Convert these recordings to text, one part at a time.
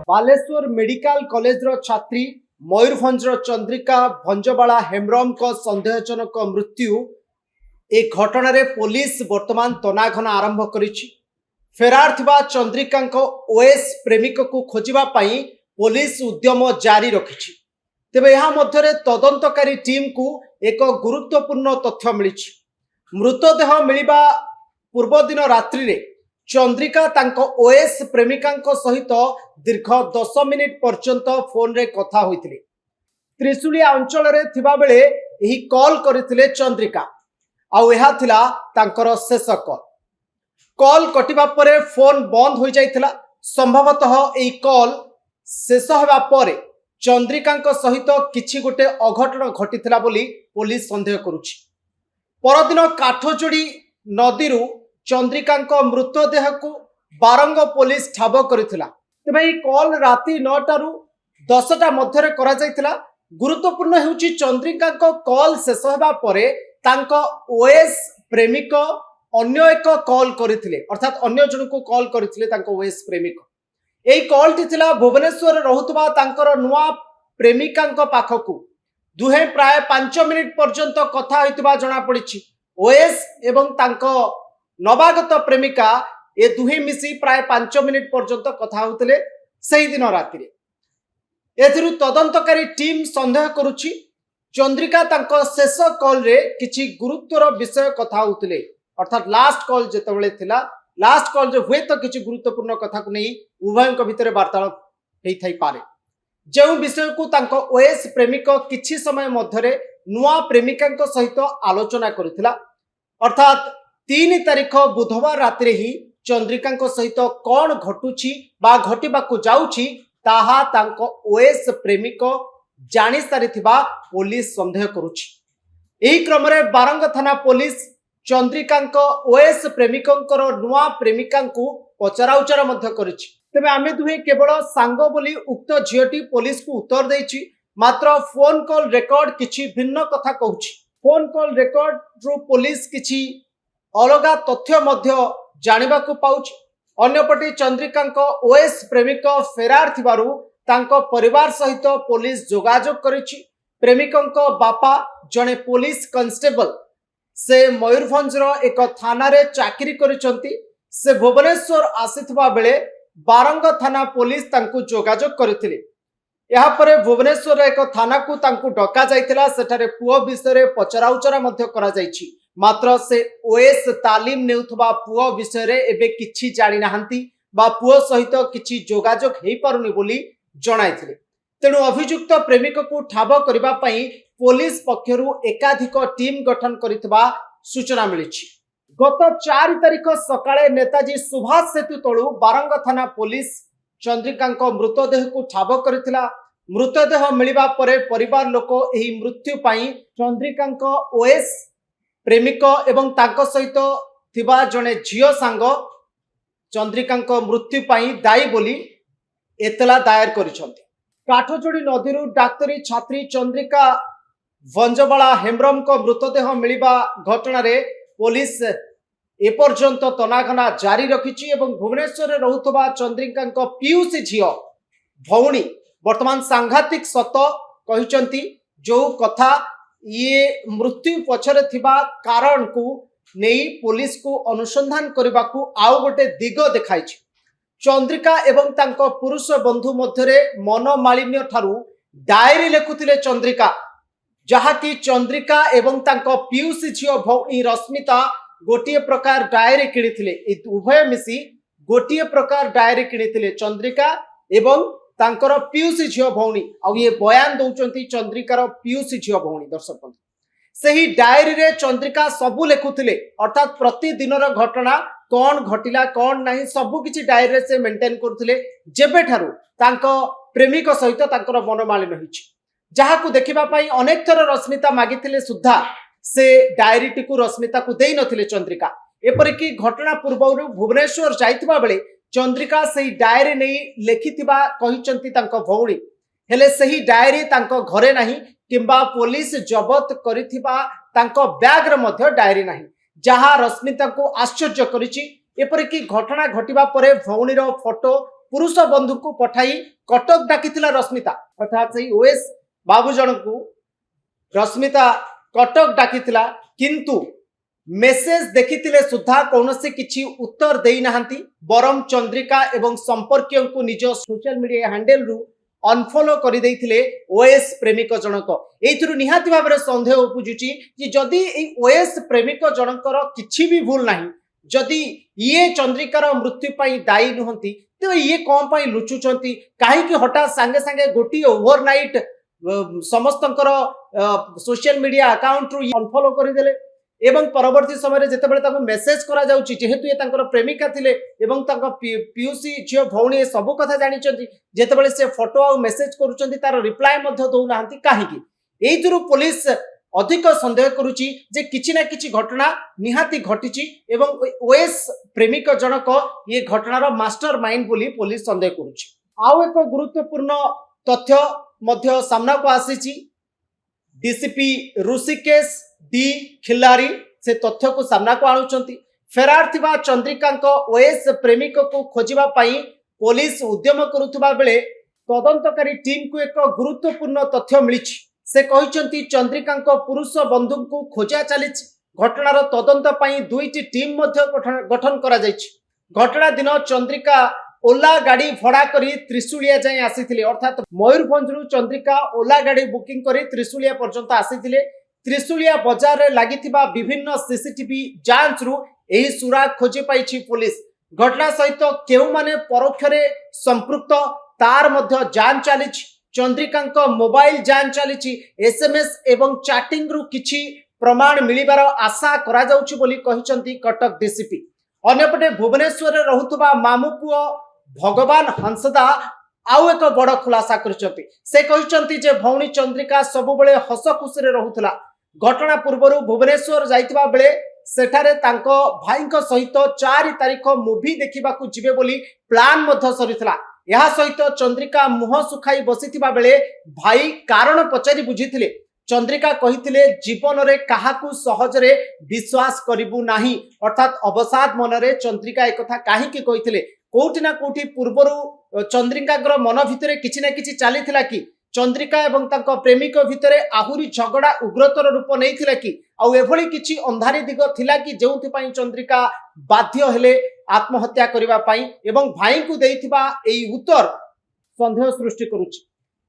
Baleshwar medical college छात्री Mayurbhanj Chandrika भंजबाला Hembrom संदेहजनक मृत्यु ए घटना रे पुलिस वर्तमान तनाघना आरंभ करिछि। फेरार थिबा चंद्रिका ओएस प्रेमिक को खोजिबा पई पुलिस उद्यम जारी रखिछि। तेबे यहाँ मध्यरे तदंतकारी टीम को एक गुरुत्वपूर्ण तथ्य मिलिछि। मृतदेह मिलिबा पूर्व दिन रात्रि रे चंद्रिका तांको ओएस प्रेमिका सहित दीर्घ 10 मिनिट पर्यंत फोन रे कथा होइतिले। त्रिशूलिया अंचल रे थिबा बेले एही कॉल करथिले चंद्रिका आउ एहा थिला तांकर शेष कॉल कटिबा परे फोन बंद हो जाइथिला। संभवतः एही कॉल शेष होबा परे चंद्रिका सहित किछि गोटे अघटन घटिथिला बोली पुलिस संदेह करुछि। परदिन काठजोड़ी नदीरू चंद्रिका मृतदेह को बारंग पुलिस ठाब करथिला। तेबे एही कॉल राति 9टारू 10टा मध्यरे करा जाइथिला। गुरुत्वपूर्ण हेउछि चंद्रिका कॉल शेष होबा परे तांको ओएस प्रेमिक अन्य एक कॉल करथिले, अर्थात अन्य जन को कॉल करथिले तांको ओएस प्रेमिक। एही कॉल टी थिला भुवनेश्वर रहुतबा तांकर नुआ प्रेमिका पाखकू। दुहे प्राय 5 मिनिट पर्यंत कथा होइतबा जणा पड़िछि। ओएस एवं तांको नवागत प्रेमिका ए दुहे मिसी प्राय 5 मिनिट पर्यंत कथा होतले सही दिन राति। एथिरु तदंतकारी टीम संदेह करुछि चंद्रिका तांको शेष कॉल रे किछि गुरुत्वर विषय कथा होतले, अर्थात लास्ट कॉल जेतेबेले थिला लास्ट कॉल रे हुए तो किछि गुरुत्वपूर्ण कथा को नहीं उभयक भितर वार्तालाप हेइ थाई पारे। जो विषय को तांको ओएस प्रेमिक किछि समय मध्यरे नुआ प्रेमिका सहित आलोचना करथिला, अर्थात 3 तारिख बुधवार रात्रि ही चंद्रिका सहित कौन घटुछि बा घटिबाकू जाउछि ताहा तांको ओएस प्रेमिक जानि सारिथिबा पुलिस संदेह करुछि। एही क्रम रे बारंग थाना पुलिस चंद्रिका ओएस प्रेमिकंकर नुआ प्रेमिका को पचराउचरा मध्य करिछि। तेबे आमे दुहे केवल सांग बोली उक्त झियोटी पुलिस को उत्तर देछि, मात्र फोन कॉल रेकॉर्ड किछि भिन्न कथा कहूछि। फोन कॉल रेकॉर्ड रु पुलिस किछि अलगा तथ्य मध्य जानिबा को पाउछि। अन्यपटे चंद्रिका ओएस प्रेमिक फेरार थिबारु तांको परिवार सहित पुलिस जोगाजोग करिछि। प्रेमिकंक बापा जणे पुलिस कांस्टेबल से मयूरभंज एक थाना रे चाकरी करिसंती। से भुवनेश्वर आसिथिबा बेले बारंग थाना पुलिस तांको जोगाजोग करथिले। यहाँ पर भुवनेश्वर एक थाना को तांको डका जाइथिला। सेठारे पुओ विषय पचराउचरा मध्य करा जाइछि, मात्र से ओएस तालीम नेउथबा पुओ विषय रे एबे किछि जानि नाहंती बा पुओ सहित किछि जोगाजोग हेइ पारुनी बोली जणाइथिले। तेणु अभियुक्त प्रेमिक को ठाब करिबा पई पुलिस पक्षरु एकाधिक टीम गठन करितबा सूचना मिलिछि। गत 4 तारिख सकाळे नेताजी सुभाष सेतु तळु बारंग थाना पुलिस चंद्रिका मृतदेह को ठाब करिथिला। मृतदेह मिलिबा परे परिवार लोक एही मृत्यु पई चंद्रिका ओएस प्रेमिक एवं तांको सहित थिबा जणे झियो सांग चंद्रिका मृत्यु पई दायी बोली एतला दायर करिसंती। काठजोड़ी नदीरू डाक्तरी छात्री चंद्रिका भंजबाला हेम्ब्रम मृतदेह मिलिबा घटना रे पुलिस एपर्यंत तनाघना जारी रखिछि एवं भुवनेश्वर रहुतबा चंद्रिका पीयूसी झियो भौणी वर्तमान सांघातिक सत कहिसंती। जो कथा ये मृत्यु पछरे थिबा कारण को नेई पुलिस को अनुसंधान करबा को आउ गोटे दिग देखाइछि। चंद्रिका एवं तांको पुरुष बंधु मध्यरे मनोमालिन्य ठारू डायरी लेखुथिले चंद्रिका, जहा कि चंद्रिका एवं तांको पीयूसी झियो भौणी रश्मिता गोटिए प्रकार डायरी किनिथिले। ए उभय मिसी गोटिए प्रकार डायरी किनिथिले चंद्रिका एवं तांकर पीयूसी झियो भौणी। आ ये बयान दउचंती चंद्रिकार पीयूसी झियो भौणी। दर्शक बंधु, सही डायरी रे चंद्रिका सबु लेखुथिले, अर्थात प्रतिदिनर घटना कौन घटिला कौन नहीं सबु किछि डायरी रे से मेंटेन करथिले जेबे ठारू तांको प्रेमिक सहित तांकर मनोमालिन्य होइछि। जहा को देखिबा पई अनेक थर रश्मिता मागिथिले सुद्धा से डायरी टी को रश्मिता को देई नथिले चंद्रिका। एपरिकी घटना पूर्वरु भुवनेश्वर जाइथिबा बेले चंद्रिका सही डायरी नहीं लेखिथिबा कहिचंती तांको भौणी, हेले सही डायरी तांको घरे नाही किंबा पुलिस जबत करिथिबा तांको बैग रे मध्य डायरी नाही, जहा रश्मिता को आश्चर्य करिछि। एपरिक घटना घटवा पर भौणीर फोटो पुरुष बंधु को पठाई कटक डाकिथिला रश्मिता अर्थात से ओएस बाबू जन को रश्मिता कटक डाकिथिला किंतु मेसेज देखिथिले सुधा कौनसी किछि उत्तर देई नाहंती बरम चंद्रिका एवं संपर्कियों को निज सोशल मीडिया हैंडल रु अनफॉलो करि देइथिले ओएस प्रेमिक जनक एइथुरु निहाती भाबरे संदेह उपजुची कि जदि ए ओएस प्रेमिक जनकर किछि भी भूल नाही जदि ये चंद्रिकार मृत्यु पई दायी नुहंती तो ये कौन पई लुचुचंती कहीं हठात सांगे सांगे गोटी ओवरनाइट समस्तंकर सोशल मीडिया अकाउंट रु अनफॉलो करिदेले एवं परवर्ती समय जितेबाला मेसेज करा जाउची जेहेतु ये तांकर प्रेमिका थिले एवं तांकर पीयूसी झियो भौणी सब कथा जानिचंती जेतेबाला से फोटो आ मेसेज करूचंती तार रिप्लाई मध्य दउ नाहंती काहेकि एइथुरु पुलिस अधिक संदेह करुची जे किछि ना किछि घटना निहाती घटिची एवं ओएस प्रेमिक जनक ये घटनार मास्टर माइंड बोली पुलिस संदेह करुची आउ एक गुरुत्वपूर्ण तथ्य मध्य सामना को आसीची डीसीपी ऋषिकेश डी खिल्लारी से तथ्य को सामना को आणुचंती फेरार थिबा चंद्रिका ओएस प्रेमिक को खोजिबा पई पुलिस उद्यम करुथबा बेले तदंतकारी टीम को एक गुरुत्वपूर्ण तथ्य मिलिछि से कहिसंती चंद्रिका पुरुष बंधु को खोजा चलीछि घटनार तदंत पई दुईटी टीम मध्य गठन करा जायछि घटना दिन चंद्रिका ओला गाड़ी भड़ा करी त्रिशूलिया जाए आसीथिले अर्थात मयूरभंज रु चंद्रिका ओला गाड़ी बुकिंग करी त्रिशूलिया पर्यंत आसीथिले त्रिशूलिया बाजार रे लागिथिबा विभिन्न सीसीटीवी जांच रु एही सुराग खोजी पाइछि पुलिस घटना सहित केउ माने परोक्ष रे संपृक्त तार मध्य जांच चलीछि चंद्रिका मोबाइल जांच चलीछि एसएमएस एवं चैटिंग रु किछि प्रमाण मिलिबार आशा करा जाउछि बोली कहिसंती कटक डीसीपी अन्यपटे भुवनेश्वर रे रहुतबा मामू पुओ भगवान हंसदा आउ एक बड़ खुलासा करछंती से कहिसंती जे भौणी चंद्रिका सब बेले हस खुशी रे रहुतला घटना पूर्व भुवनेश्वर जाइतिबा बेले सेठारे तांको भाईको सहित 4 तारिख मूवी देखिबा को जिबे बोली प्लान मध्य सरितला यह सहित चंद्रिका मुह सुखाई बसिथिबा बेले भाई कारण पचारि बुझिथिले चंद्रिका कहिथिले जीवन रे काहाकू सहज रे विश्वास करिबु नाही अर्थात अवसाद मन रे चंद्रिका एक कथा काहे कि कहिथिले कोठी ना कोठी पूर्वरु चंद्रिका मन भितरे किछि ना किछि चलीथिला कि चंद्रिका एवं तांको प्रेमिक भितरे आहुरी झगड़ा उग्रतर रूप नैथिला कि आउ एभली किछि अंधारी दिग थिला कि जेउथि पई चंद्रिका बाध्य हेले आत्महत्या करिबा पई एवं भाई को देइथिबा एई उत्तर संदेह सृष्टि करूछि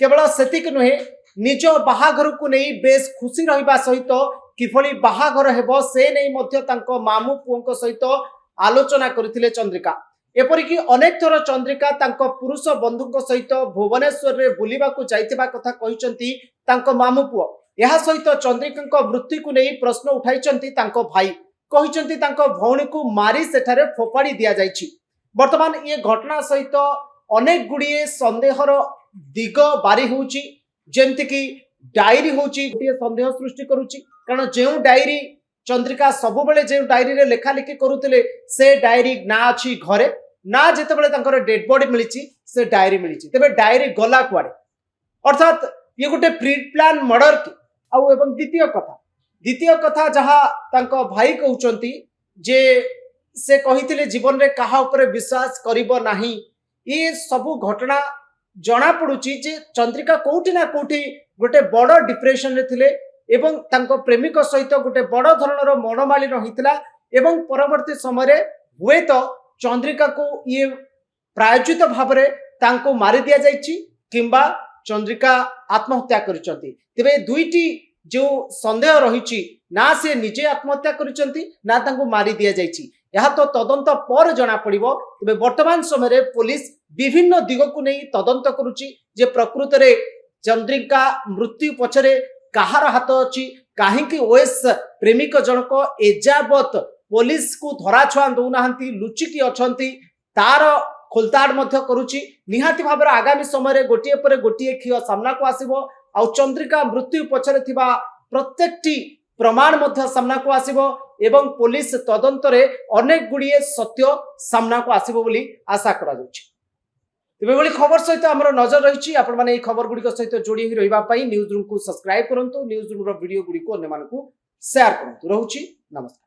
केवल सेतिक नुहे निज बाहाघर को नहीं बेस खुशी रहिबा सहित किभली बाहाघर हेबो से नहीं मध्य तांको मामू पुओंको सहित आलोचना करथिले चंद्रिका एपरिकी अनेक थर चंद्रिका तांको पुरुष बंधुको सहित भुवनेश्वर रे बुलिबा को जाइतिबा कथा कहिसंती तांको मामू पुओ यहा सहित चंद्रिका मृत्यु को नहीं प्रश्न उठाइसंती तांको भाई कहिसंती तांको भौणी को मारी सेठारे फोपाड़ी दिया जाइछि वर्तमान ये घटना सहित अनेक गुड़िए संदेहर दिग बारी होउछि जेमति कि डायरी होउछि गोटे संदेह सृष्टि करूछि कारण जेउ डायरी चंद्रिका सब बेले जे डायरी रे लेखा लिखि करूतिले से डायरी ना अछि घरे ना जेते बेले तांकर डेड बॉडी मिलिछि से डायरी मिलिछि तबे डायरी गला कुआडे अर्थात ये गोटे प्री प्लान मर्डर की आउ एवं द्वितीय कथा जहा तांको भाई कहउचंती जे से कहिथिले जीवन रे काहा ऊपर विश्वास करिवो नाही ये सब घटना जना पड़ुची जे चंद्रिका कोठी ना कोठी गोटे बड़ डिप्रेशन रे थिले एवं तांको प्रेमिक सहित गोटे बड़ धरणर मनमाली रहितला एवं परवर्ती समय रे हुए तो चंद्रिका को ये प्रायोजित भाव रे तांको मारि दिया जाइछि किंबा चंद्रिका आत्महत्या करिसंती तबे दुईटी जो संदेह रहिछि ना से निजे आत्महत्या करिसंती ना तांको मारि दिया जाइछि यह तो तदंत पर जना पड़िबो तबे वर्तमान समय रे पुलिस विभिन्न दिग को नहीं तदंत करुछि जे प्रकृत रे चंद्रिका मृत्यु पछरे कहार हाथ अछि काहेकि ओएस प्रेमिक जनक एजावत पुलिस को धरा छुआ दउनाहंती लुचिकी अछंती तार खोलताड़ मध्य करुछि निहाती भाबरे आगामी समय रे गोटिए पर गोटिए खियो सामना को आसीबो आ चंद्रिका मृत्यु पछरे थिबा प्रत्येकटी प्रमाण मध्य सामना को आसीबो एवं पुलिस तदंत रे अनेक गुड़िए सत्य सामना को आसीबो बोली आशा करा जाउछि एबे खबर सहित आमर नजर रही आपण माने खबर गुड़ी सहित जोड़ी रहिबा पई न्यूज रूम को सब्सक्राइब करंतु न्यूज रूम रो वीडियो गुड़ी को अन्य मानकु शेयर करंतु रहउछि नमस्कार।